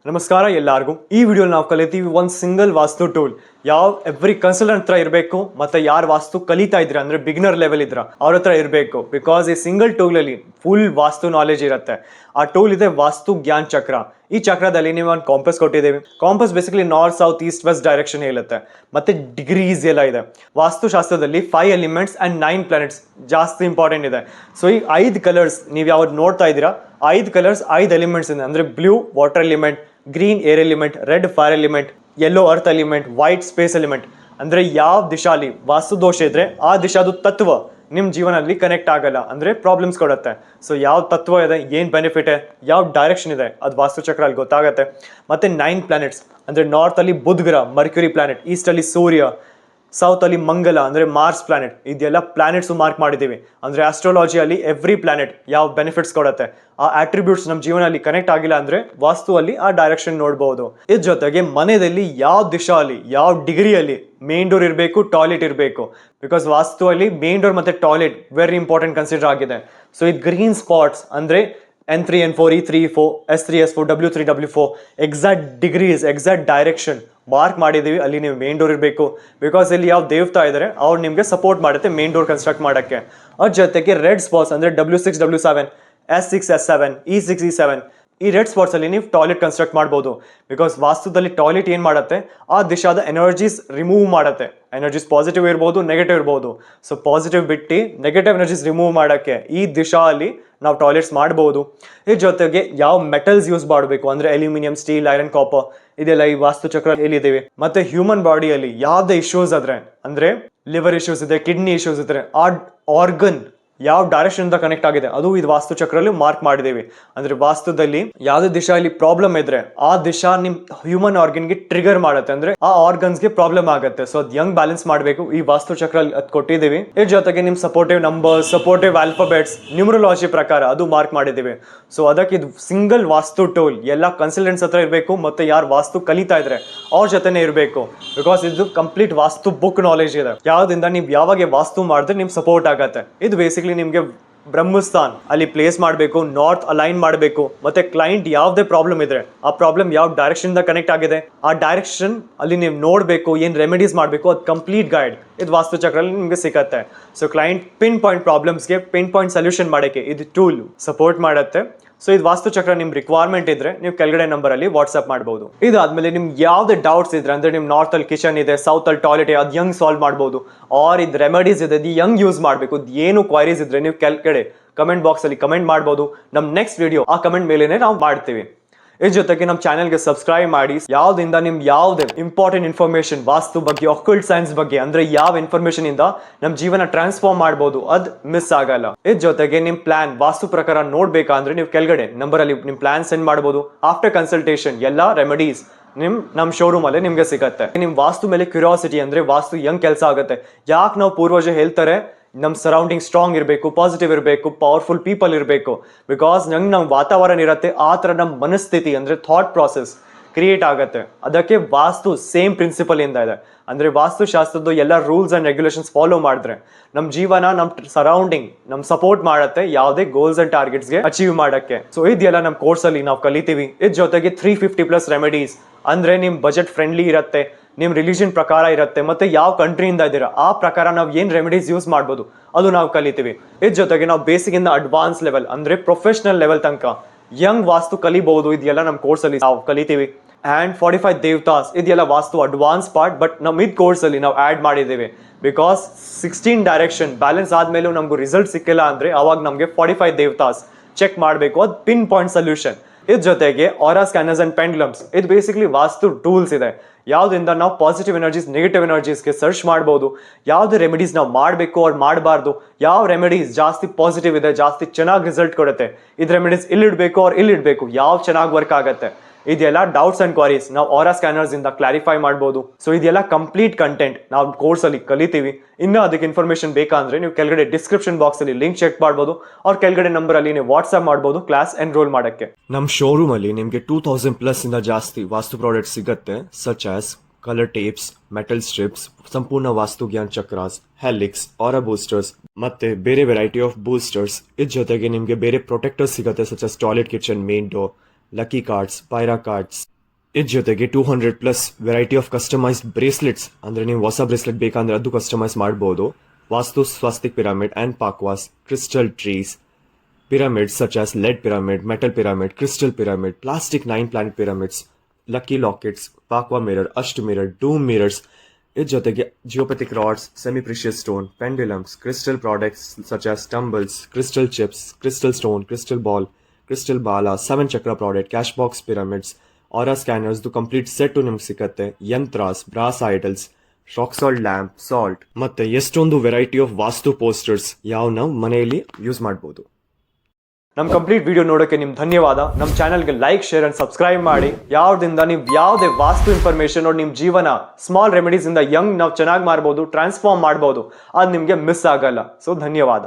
ನಮಸ್ಕಾರ ಎಲ್ಲರಿಗೂ. ಈ ವಿಡಿಯೋ ನಾವು ಕಲಿತೀವಿ ಒಂದು ಸಿಂಗಲ್ ವಾಸ್ತು ಟೂಲ್. ಯಾವ ಎವ್ರಿ ಕನ್ಸಲ್ಟೆಂಟ್ ಹತ್ರ ಇರಬೇಕು, ಮತ್ತೆ ಯಾರು ವಾಸ್ತು ಕಲಿತಾ ಇದ್ರ ಅಂದ್ರೆ ಬಿಗಿನರ್ ಲೆವೆಲ್ ಇದ್ರ ಅವ್ರ ಹತ್ರ ಇರಬೇಕು. ಬಿಕಾಸ್ ಈ ಸಿಂಗಲ್ ಟೂಲ್ ಅಲ್ಲಿ ಫುಲ್ ವಾಸ್ತು ನಾಲೆಜ್ ಇರುತ್ತೆ. ಆ ಟೂಲ್ ಇದೆ ವಾಸ್ತು ಜ್ಞಾನ್ ಚಕ್ರ. ಈ ಚಕ್ರದಲ್ಲಿ ನೀವು ಒಂದು ಕಾಂಪಸ್ ಕೊಟ್ಟಿದ್ದೀವಿ. Compass basically north, south, east, west direction ಹೇಳುತ್ತೆ. ಮತ್ತೆ ಡಿಗ್ರೀಸ್ ಎಲ್ಲ ಇದೆ. ವಾಸ್ತುಶಾಸ್ತ್ರದಲ್ಲಿ 5 ಎಲಿಮೆಂಟ್ಸ್ ಅಂಡ್ 9 ಪ್ಲಾನೆಟ್ಸ್ ಜಾಸ್ತಿ ಇಂಪಾರ್ಟೆಂಟ್ ಇದೆ. ಸೊ ಈ 5 ಕಲರ್ಸ್ ನೀವು ಯಾವ್ದು ನೋಡ್ತಾ ಇದ್ದೀರಾ, 5 ಕಲರ್ಸ್ 5 ಎಲಿಮೆಂಟ್ಸ್ ಇದೆ. ಅಂದ್ರೆ blue water element, green air element, red fire element, yellow earth element, white space element. ಅಂದ್ರೆ ಯಾವ ದಿಶಾಲಿ ವಾಸ್ತು ದೋಷ ಇದ್ರೆ ಆ ದಿಶಾದು ತತ್ವ ನಿಮ್ಮ ಜೀವನದಲ್ಲಿ ಕನೆಕ್ಟ್ ಆಗಲ್ಲ, ಅಂದ್ರೆ ಪ್ರಾಬ್ಲಮ್ಸ್ ಕೊಡುತ್ತೆ. ಸೊ ಯಾವ ತತ್ವ ಇದೆ, ಏನ್ ಬೆನಿಫಿಟ್, ಯಾವ ಡೈರೆಕ್ಷನ್ ಇದೆ, ಅದು ವಾಸ್ತುಚಕ್ರ ಅಲ್ಲಿ ಗೊತ್ತಾಗುತ್ತೆ. ಮತ್ತೆ 9 ಪ್ಲಾನೆಟ್ಸ್ ಅಂದ್ರೆ ನಾರ್ತ್ ಅಲ್ಲಿ ಬುಧ ಗ್ರಹ ಮರ್ಕ್ಯುರಿ ಪ್ಲಾನೆಟ್, ಈಸ್ಟ್ ಅಲ್ಲಿ ಸೂರ್ಯ, ಸೌತ್ ಅಲ್ಲಿ ಮಂಗಲ ಅಂದ್ರೆ ಮಾರ್ಸ್ ಪ್ಲಾನೆಟ್. ಇದೆಲ್ಲ ಪ್ಲಾನೆಟ್ಸ್ ಮಾರ್ಕ್ ಮಾಡಿದ್ದೀವಿ. ಅಂದ್ರೆ ಆಸ್ಟ್ರಾಲಜಿಯಲ್ಲಿ ಎವ್ರಿ ಪ್ಲಾನೆಟ್ ಯಾವ ಬೆನಿಫಿಟ್ಸ್ ಕೊಡುತ್ತೆ, ಆ ಅಟ್ರಿಬ್ಯೂಟ್ಸ್ ನಮ್ಮ ಜೀವನದಲ್ಲಿ ಕನೆಕ್ಟ್ ಆಗಿಲ್ಲ ಅಂದ್ರೆ ವಾಸ್ತುವಲ್ಲಿ ಆ ಡೈರೆಕ್ಷನ್ ನೋಡಬಹುದು. ಇದ್ರ ಜೊತೆಗೆ ಮನೆಯಲ್ಲಿ ಯಾವ ದಿಶಾಲಿ ಯಾವ ಡಿಗ್ರಿಯಲ್ಲಿ ಮೇನ್ ಡೋರ್ ಇರಬೇಕು, ಟಾಯ್ಲೆಟ್ ಇರಬೇಕು. ಬಿಕಾಸ್ ವಾಸ್ತುವಲ್ಲಿ ಮೇನ್ ಡೋರ್ ಮತ್ತೆ ಟಾಯ್ಲೆಟ್ ವೆರಿ ಇಂಪಾರ್ಟೆಂಟ್ ಕನ್ಸಿಡರ್ ಆಗಿದೆ. ಸೊ ಇದು ಗ್ರೀನ್ ಸ್ಪಾಟ್ಸ್ ಅಂದ್ರೆ N3 N4 E3 E4 S3 S4 W3 W4 exact degrees exact direction mark ಮಾಡಿದ್ದೀವಿ. ಅಲ್ಲಿ ನೀವು ಮೇನ್ ಡೋರ್ ಇರಬೇಕು. ಬಿಕಾಸ್ ಇಲ್ಲಿ ಯಾವ ದೇವತಾ ಇದ್ದಾರೆ ಅವ್ರು ನಿಮಗೆ ಸಪೋರ್ಟ್ ಮಾಡುತ್ತೆ ಮೇನ್ ಡೋರ್ ಕನ್ಸ್ಟ್ರಕ್ಟ್ ಮಾಡೋಕ್ಕೆ. ಅದ್ರ ಜೊತೆಗೆ ರೆಡ್ ಸ್ಪಾಟ್ಸ್ ಅಂದರೆ W6 W7 S6 S7 E6 E7 ಈ ರೆಡ್ ಸ್ಪಾಟ್ಸ್ ಅಲ್ಲಿ ನೀವು ಟಾಯ್ಲೆಟ್ ಕನ್ಸ್ಟ್ರಕ್ಟ್ ಮಾಡ್ಬೋದು. ಬಿಕಾಸ್ ವಾಸ್ತುದಲ್ಲಿ ಟಾಯ್ಲೆಟ್ ಏನ್ ಮಾಡುತ್ತೆ, ಆ ದಿಶಾದ ಎನರ್ಜೀಸ್ ರಿಮೂವ್ ಮಾಡುತ್ತೆ. ಎನರ್ಜೀಸ್ ಪಾಸಿಟಿವ್ ಇರ್ಬೋದು, ನೆಗೆಟಿವ್ ಇರ್ಬೋದು. ಸೊ ಪಾಸಿಟಿವ್ ಬಿಟ್ಟು ನೆಗೆಟಿವ್ ಎನರ್ಜೀಸ್ ರಿಮೂವ್ ಮಾಡೋಕ್ಕೆ ಈ ದಿಶಾಲಿ ನಾವು ಟಾಯ್ಲೆಟ್ಸ್ ಮಾಡ್ಬೋದು. ಇದ್ರ ಜೊತೆಗೆ ಯಾವ ಮೆಟಲ್ಸ್ ಯೂಸ್ ಮಾಡಬೇಕು ಅಂದ್ರೆ ಅಲ್ಯೂಮಿನಿಯಂ, ಸ್ಟೀಲ್, ಐರನ್, ಕಾಪರ್ ಇದೆಲ್ಲ ಈ ವಾಸ್ತು ಚಕ್ರ ಹೇಳಿದ್ದೀವಿ. ಮತ್ತೆ ಹ್ಯೂಮನ್ ಬಾಡಿಯಲ್ಲಿ ಯಾವ್ದೇ ಇಶ್ಯೂಸ್ ಆದ್ರೆ ಅಂದ್ರೆ ಲಿವರ್ ಇಶ್ಯೂಸ್ ಇದೆ, ಕಿಡ್ನಿ ಇಶ್ಯೂಸ್ ಇದ್ರೆ ಆ ಆರ್ಗನ್ ಯಾವ ಡೈರೆಕ್ಷನ್ ಇಂದ ಕನೆಕ್ಟ್ ಆಗಿದೆ ಅದು ಇದು ವಾಸ್ತು ಚಕ್ರಲ್ಲಿ ಮಾರ್ಕ್ ಮಾಡಿದ್ದೀವಿ. ಅಂದ್ರೆ ವಾಸ್ತುದಲ್ಲಿ ಯಾವ್ದೇ ದಿಶಾಲಿ ಪ್ರಾಬ್ಲಮ್ ಇದ್ರೆ ಆ ದಿಶಾ ನಿಮ್ ಹ್ಯೂಮನ್ ಆರ್ಗನ್ಗೆ ಟ್ರಿಗರ್ ಮಾಡುತ್ತೆ, ಅಂದ್ರೆ ಆ ಆರ್ಗನ್ಸ್ಗೆ ಪ್ರಾಬ್ಲಮ್ ಆಗುತ್ತೆ. ಸೊ ಅದ್ ಯಂಗ್ ಬ್ಯಾಲೆನ್ಸ್ ಮಾಡಬೇಕು, ಈ ವಾಸ್ತು ಚಕ್ರಲ್ಲಿ ಅದ್ ಕೊಟ್ಟಿದ್ದೀವಿ. ಇದ್ರ ಜೊತೆಗೆ ನಿಮ್ supportive numbers, supportive alphabets, numerology ಪ್ರಕಾರ ಅದು ಮಾರ್ಕ್ ಮಾಡಿದ್ದೀವಿ. ಸೊ ಅದಕ್ಕೆ ಇದು ಸಿಂಗಲ್ ವಾಸ್ತು ಟೂಲ್ ಎಲ್ಲ ಕನ್ಸಲ್ಟೆಂಟ್ಸ್ ಹತ್ರ ಇರಬೇಕು. ಮತ್ತೆ ಯಾರು ವಾಸ್ತು ಕಲಿತಾ ಇದ್ರೆ ಅವ್ರ ಜೊತೆನೆ ಇರಬೇಕು. ಬಿಕಾಸ್ ಇದು ಕಂಪ್ಲೀಟ್ ವಾಸ್ತು ಬುಕ್ ನಾಲೆಜ್ ಇದೆ. ಯಾವ್ದ್ರಿಂದ ನೀವು ಯಾವಾಗ ವಾಸ್ತು ಮಾಡಿದ್ರೆ ನಿಮ್ ಸಪೋರ್ಟ್ ಆಗತ್ತೆ. ಇದು ಬೇಸಿಕಲಿ ನಿಮ್ಗೆ ಬ್ರಹ್ಮಸ್ಥಾನ್ ಅಲ್ಲಿ ಪ್ಲೇಸ್ ಮಾಡಬೇಕು, ನಾರ್ತ್ ಅಲೈನ್ ಮಾಡಬೇಕು. ಮತ್ತೆ ಕ್ಲೈಂಟ್ ಯಾವ್ದೇ ಪ್ರಾಬ್ಲಮ್ ಇದ್ರೆ ಆ ಪ್ರಾಬ್ಲಮ್ ಯಾವ ಡೈರೆಕ್ಷನ್ ಇಂದ ಕನೆಕ್ಟ್ ಆಗಿದೆ ಆ ಡೈರೆಕ್ಷನ್ ಅಲ್ಲಿ ನೀವು ನೋಡಬೇಕು, ಏನ್ ರೆಮಿಡೀಸ್ ಮಾಡಬೇಕು, ಅದು ಕಂಪ್ಲೀಟ್ ಗೈಡ್ ಇದು ವಾಸ್ತು ಚಕ್ರಲ್ಲಿ ನಿಮ್ಗೆ ಸಿಗತ್ತೆ. ಸೊ ಕ್ಲೈಂಟ್ ಪಿನ್ ಪಾಯಿಂಟ್ ಪ್ರಾಬ್ಲಮ್ಸ್ಗೆ ಪಿನ್ ಪಾಯಿಂಟ್ ಸೊಲ್ಯೂಷನ್ ಮಾಡಕ್ಕೆ ಇದು ಟೂಲ್ ಸಪೋರ್ಟ್ ಮಾಡುತ್ತೆ. ಸೊ ಇದು ವಾಸ್ತು ಚಕ್ರ ನಿಮ್ ರಿಕ್ವೈರ್ಮೆಂಟ್ ಇದ್ರೆ ನೀವು ಕೆಳಗಡೆ ನಂಬರ್ ಅಲ್ಲಿ ವಾಟ್ಸ್ಆಪ್ ಮಾಡಬಹುದು. ಇದಾದ್ಮೇಲೆ ನಿಮ್ಗೆ ಯಾವ್ದೇ ಡೌಟ್ಸ್ ಇದ್ರೆ ಅಂದ್ರೆ ನಿಮ್ ನಾರ್ತ್ ಅಲ್ಲಿ ಕಿಚನ್ ಇದೆ, ಸೌತ್ ಅಲ್ಲಿ ಟಾಯ್ಲೆಟ್ ಇದೆ, ಅದು ಯಂಗ್ ಸಾಲ್ವ್ ಮಾಡಬಹುದು. ಆರ್ ಇದು ರೆಮಿಡೀಸ್ ಇದೆ, ಅದು ಯಂಗ್ ಯೂಸ್ ಮಾಡಬೇಕು. ಏನು ಕ್ವೈರೀಸ್ ಇದ್ರೆ ನೀವು ಕೆಳಗಡೆ ಕಮೆಂಟ್ ಬಾಕ್ಸ್ ಅಲ್ಲಿ ಕಮೆಂಟ್ ಮಾಡಬಹುದು. ನಮ್ ನೆಕ್ಸ್ಟ್ ವಿಡಿಯೋ ಆ ಕಮೆಂಟ್ ಮೇಲೆನೆ ನಾವು ಮಾಡ್ತೀವಿ. ಇದ್ರ ಜೊತೆಗೆ ನಮ್ಮ ಚಾನೆಲ್ಗೆ ಸಬ್ಸ್ಕ್ರೈಬ್ ಮಾಡಿ. ಯಾವ್ದಿಂದ ನಿಮ್ ಯಾವ್ದೇ ಇಂಪಾರ್ಟೆಂಟ್ ಇನ್ಫಾರ್ಮೇಶನ್ ವಾಸ್ತು ಬಗ್ಗೆ, ಅಕಲ್ಟ್ ಸೈನ್ಸ್ ಬಗ್ಗೆ ಅಂದ್ರೆ ಯಾವ ಇನ್ಫಾರ್ಮೇಶನ್ ಇಂದ ನಮ್ ಜೀವನ ಟ್ರಾನ್ಸ್ಫಾರ್ಮ್ ಮಾಡಬಹುದು ಅದ್ ಮಿಸ್ ಆಗಲ್ಲ. ಇದ್ರ ಜೊತೆಗೆ ನಿಮ್ ಪ್ಲಾನ್ ವಾಸ್ತು ಪ್ರಕಾರ ನೋಡ್ಬೇಕಂದ್ರೆ ನೀವು ಕೆಳಗಡೆ ನಂಬರ್ ಅಲ್ಲಿ ನಿಮ್ ಪ್ಲಾನ್ ಸೆಂಡ್ ಮಾಡಬಹುದು. ಆಫ್ಟರ್ ಕನ್ಸಲ್ಟೇಷನ್ ಎಲ್ಲಾ ರೆಮಿಡೀಸ್ ನಮ್ ಶೋರೂಮ್ ಅಲ್ಲೇ ನಿಮ್ಗೆ ಸಿಗತ್ತೆ. ನಿಮ್ ವಾಸ್ತು ಮೇಲೆ ಕ್ಯೂರಿಯಾಸಿಟಿ ಅಂದ್ರೆ ವಾಸ್ತು ಹೆಂಗ್ ಕೆಲಸ ಆಗುತ್ತೆ, ಯಾಕೆ ನಾವು ಪೂರ್ವಜ ಹೇಳ್ತಾರೆ ನಮ್ ಸರೌಂಡಿಂಗ್ ಸ್ಟ್ರಾಂಗ್ ಇರಬೇಕು, ಪಾಸಿಟಿವ್ ಇರಬೇಕು, ಪವರ್ಫುಲ್ ಪೀಪಲ್ ಇರಬೇಕು. ಬಿಕಾಸ್ ನಮ್ ವಾತಾವರಣ ಇರುತ್ತೆ, ಆ ತರ ನಮ್ ಮನಸ್ಥಿತಿ ಅಂದ್ರೆ ಥಾಟ್ ಪ್ರಾಸೆಸ್ ಕ್ರಿಯೇಟ್ ಆಗುತ್ತೆ. ಅದಕ್ಕೆ ವಾಸ್ತು ಸೇಮ್ ಪ್ರಿನ್ಸಿಪಲ್ ಇಂದ ಇದೆ. ಅಂದ್ರೆ ವಾಸ್ತುಶಾಸ್ತ್ರದ್ದು ಎಲ್ಲ ರೂಲ್ಸ್ ಅಂಡ್ ರೆಗ್ಯುಲೇಷನ್ಸ್ ಫಾಲೋ ಮಾಡಿದ್ರೆ ನಮ್ ಜೀವನ ನಮ್ ಸರೌಂಡಿಂಗ್ ನಮ್ ಸಪೋರ್ಟ್ ಮಾಡುತ್ತೆ ಯಾವುದೇ ಗೋಲ್ಸ್ ಅಂಡ್ ಟಾರ್ಗೆಟ್ಸ್ಗೆ ಅಚೀವ್ ಮಾಡಕ್ಕೆ. ಸೊ ಇದೆಲ್ಲ ನಮ್ ಕೋರ್ಸ್ ಅಲ್ಲಿ ನಾವು ಕಲಿತೀವಿ. ಇದ್ರ ಜೊತೆಗೆ 350+ ರೆಮಿಡೀಸ್ ಅಂದ್ರೆ ನಿಮ್ ಬಜೆಟ್ ಫ್ರೆಂಡ್ಲಿ ಇರುತ್ತೆ, ನಿಮ್ ರಿಲಿಜನ್ ಪ್ರಕಾರ ಇರುತ್ತೆ, ಮತ್ತೆ ಯಾವ ಕಂಟ್ರಿಯಿಂದ ಇದ್ದೀರಾ ಆ ಪ್ರಕಾರ ನಾವು ಏನ್ ರೆಮಿಡೀಸ್ ಯೂಸ್ ಮಾಡ್ಬೋದು ಅದು ನಾವು ಕಲಿತೀವಿ. ಇದ್ರ ಜೊತೆಗೆ ನಾವು ಬೇಸಿಕ್ ಇಂದ ಅಡ್ವಾನ್ಸ್ ಲೆವೆಲ್ ಅಂದ್ರೆ ಪ್ರೊಫೆಷನಲ್ ಲೆವೆಲ್ ತನಕ ಯಂಗ್ ವಾಸ್ತು ಕಲಿಬಹುದು. ಇದೆಲ್ಲ ನಮ್ಮ ಕೋರ್ಸ್ ಅಲ್ಲಿ ನಾವು ಕಲಿತೀವಿ. ಅಂಡ್ 45 ದೇವತಾಸ್ ಇದೆಲ್ಲ ವಾಸ್ತು ಅಡ್ವಾನ್ಸ್ ಪಾರ್ಟ್, ಬಟ್ ನಮ್ಮ ಇದ್ ಕೋರ್ಸ್ ಅಲ್ಲಿ ನಾವು ಆಡ್ ಮಾಡಿದ್ದೇವೆ. ಬಿಕಾಸ್ 16 ಡೈರೆಕ್ಷನ್ ಬ್ಯಾಲೆನ್ಸ್ ಆದ್ಮೇಲೂ ನಮ್ಗೆ ರಿಸಲ್ಟ್ ಸಿಕ್ಕಿಲ್ಲ ಅಂದ್ರೆ ಅವಾಗ ನಮ್ಗೆ 45 ದೇವತಾಸ್ ಚೆಕ್ ಮಾಡಬೇಕು, ಅದು ಪಿನ್ ಪಾಯಿಂಟ್ ಸೊಲ್ಯೂಷನ್. ಇದ್ರ ಜೊತೆಗೆ ಆರಾ ಸ್ಕ್ಯಾನರ್ಸ್ ಅಂಡ್ ಪೆಂಡ್ಲಮ್ಸ್ ಇದು ಬೇಸಿಕ್ಲಿ ವಾಸ್ತು ಟೂಲ್ಸ್ ಇದೆ. ಯಾವ್ದ್ರಿಂದ ನಾವು ಪಾಸಿಟಿವ್ ಎನರ್ಜೀಸ್ ನೆಗೆಟಿವ್ ಎನರ್ಜೀಸ್ಗೆ ಸರ್ಚ್ ಮಾಡ್ಬೋದು. ಯಾವ್ದು ರೆಮಿಡೀಸ್ ನಾವು ಮಾಡಬೇಕು ಅವ್ರು ಮಾಡಬಾರ್ದು, ಯಾವ ರೆಮಿಡೀಸ್ ಜಾಸ್ತಿ ಪಾಸಿಟಿವ್ ಇದೆ, ಜಾಸ್ತಿ ಚೆನ್ನಾಗಿ ರಿಸಲ್ಟ್ ಕೊಡುತ್ತೆ, ಇದು ರೆಮಿಡೀಸ್ ಇಲ್ಲಿಡ್ಬೇಕು ಅವ್ರು ಇಲ್ಲಿಡ್ಬೇಕು, ಯಾವ ಚೆನ್ನಾಗಿ ವರ್ಕ್ ಆಗುತ್ತೆ, ಇದೆಲ್ಲ ಡೌಟ್ಸ್ ಅಂಡ್ ಕ್ವಾರೀಸ್ ನಾವು ಆರಾ ಸ್ಕ್ಯಾನರ್ಸ್ ಇಂದ ಕ್ಲಾರಿಫೈ ಮಾಡಬಹುದು. ಸೊ ಇದೆಲ್ಲ ಕಂಪ್ಲೀಟ್ ಕಂಟೆಂಟ್ ನಾವು ಕೋರ್ಸ್ ಅಲ್ಲಿ ಕಲಿತೀವಿ. ಇನ್ನು ಅದಕ್ಕೆ ಇನ್ಫಾರ್ಮೇಶನ್ ಬೇಕಂದ್ರೆ ನೀವು ಕೆಳಗಡೆ ಡಿಸ್ಕ್ರಿಪ್ಷನ್ ಬಾಕ್ಸ್ ಅಲ್ಲಿ ಲಿಂಕ್ ಚೆಕ್ ಮಾಡಬಹುದು. ಅವ್ರ ಕೆಳಗಡೆ ನಂಬರ್ ಅಲ್ಲಿ ನೀವು ವಾಟ್ಸ್ಆಪ್ ಮಾಡಬಹುದು ಕ್ಲಾಸ್ ಎನ್ರೋಲ್ ಮಾಡಕ್ಕೆ. ನಮ್ಮ ಶೋರೂಮ್ ಅಲ್ಲಿ ನಿಮಗೆ 2000+ ಇಂದ ಜಾಸ್ತಿ ವಾಸ್ತು ಪ್ರಾಡಕ್ಟ್ ಸಿಗುತ್ತೆ. Such as colour tapes, metal strips, ಸಂಪೂರ್ಣ ವಾಸ್ತು ಜ್ಞಾನ್ ಚಕ್ರಾಸ್, ಹೆಲಿಕ್ಸ್, ಆರಾ ಬೂಸ್ಟರ್ಸ್ ಮತ್ತೆ ಬೇರೆ ವೆರೈಟಿ ಆಫ್ ಬೂಸ್ಟರ್ಸ್. ಇದ್ರ ಜೊತೆಗೆ ನಿಮಗೆ ಬೇರೆ ಪ್ರೊಟೆಕ್ಟರ್ಸ್ ಸಿಗುತ್ತೆ such as toilet kitchen main door, lucky cards, pyra cards, ಇದ್ರ ಜೊತೆಗೆ 200+ ವೆರೈಟಿ ಆಫ್ ಕಸ್ಟಮೈಸ್ಡ್ ಬ್ರೇಸ್ಲೆಟ್ಸ್, ಅಂದ್ರೆ ನೀವು ಹೊಸ ಬ್ರೇಸ್ಲೆಟ್ ಬೇಕಂದ್ರೆ ಅದು ಕಸ್ಟಮೈಸ್ ಮಾಡಬಹುದು. Vastu swastik pyramid and pakuas, crystal trees, pyramids such as lead pyramid, metal pyramid, crystal pyramid, plastic 9 planet pyramids, lucky lockets, Pakwa mirror, Asht mirror, doom mirrors. ಇದ್ರ ಜೊತೆಗೆ geopathic rods, semi precious stone, pendulums, crystal products such as tumbles, crystal chips, crystal stone, crystal ball, crystal ball, 7 chakra product, cash box pyramids, aura scanners complete set ನಿಮ್ಗೆ ಸಿಕ್ಕತ್ತೆ. Yantras, brass idols, rock salt lamp, salt, ಮತ್ತೆ ಎಷ್ಟೊಂದು variety of vastu posters ಯಾವ ನಾವು ಮನೆಯಲ್ಲಿ use ಮಾಡ್ಬೋದು. ನಮ್ಮ complete video ನೋಡೋಕೆ ನಿಮ್ಗೆ ಧನ್ಯವಾದ. ನಮ್ಮ ಚಾನಲ್ಗೆ ಲೈಕ್, ಶೇರ್ ಅಂಡ್ ಸಬ್ಸ್ಕ್ರೈಬ್ ಮಾಡಿ. ಯಾವ್ದಿಂದ ನೀವು ಯಾವುದೇ ವಾಸ್ತು ಇನ್ಫಾರ್ಮೇಶನ್ ನೋಡಿ ನಿಮ್ಮ ಜೀವನ ಸ್ಮಾಲ್ ರೆಮಿಡೀಸ್ ಇಂದ ಯಂಗ್ ನಾವು ಚೆನ್ನಾಗಿ ಮಾಡ್ಬೋದು, ಟ್ರಾನ್ಸ್ಫಾರ್ಮ್ ಮಾಡ್ಬೋದು, ಅದು ನಿಮಗೆ ಮಿಸ್ ಆಗಲ್ಲ. ಸೊ ಧನ್ಯವಾದ.